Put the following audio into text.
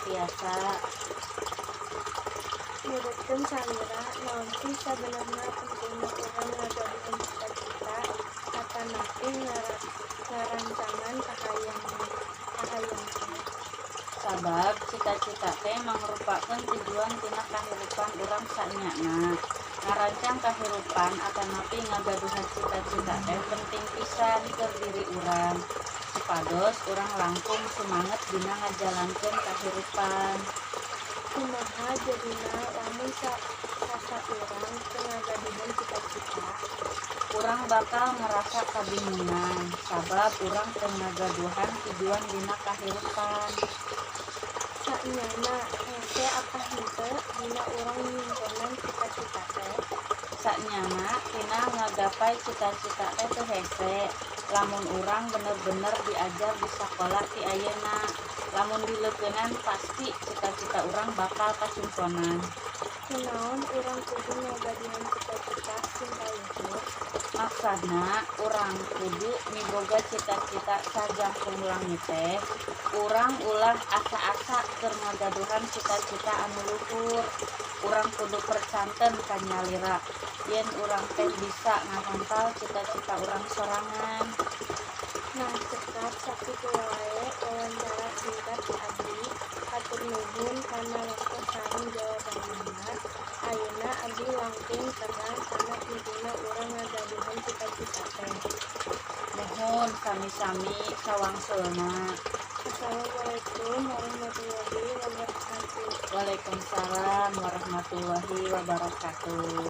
tiasa. Muridkeun Samira naon sih sabenerna pentingna urang ngagaduhan cita-cita atanapi ngarancangan kahayang teh. Sabab cita-cita teh mangrupakeun tujuan tina kahirupan urang sanyana. Ngarancang kahirupan atanapi ngagaduhan cita-cita teh penting pisan keur diri urang, supados urang langkung sumanget dina ngajalankeun kahirupan. Kumaha jadina lamun sasaurang teu ngagaduhan cita-cita? Urang bakal ngerasa kabingungan, sabab urang teu ngagaduhan tujuan dina kahirupan. Saknyana hese apah henteu dina urang nyimpenan cita-cita teh? Saknyana tina ngagapai cita-cita teh teu hese, lamun urang bener-bener diajar di sakola ti ayeuna. Lamun dileukeunan pasti cita-cita urang bakal kasungkonan. Kunaon urang kudu ngagaduhan cita-cita cinta luhur? Maksudna urang kudu miboga cita-cita sajangkung langit teh, urang ulah asa-asa keur ngagaduhan cita-cita anu luhur. Urang kudu percanten ka nyalira yen urang teh bisa ngahantal cita-cita urang sorangan. Nah cekat sakitu wae wawancara singkat ti abdi. Hatur nuhun kana waktu sareng jawabanana. Ayeuna abdi langkung tenang kana intina urang ngagaduhan cita-cita teh. Nuhun sami-sami sawangseulna. Assalamualaikum warahmatullahi wabarakatuh. Waalaikumsalam warahmatullahi wabarakatuh.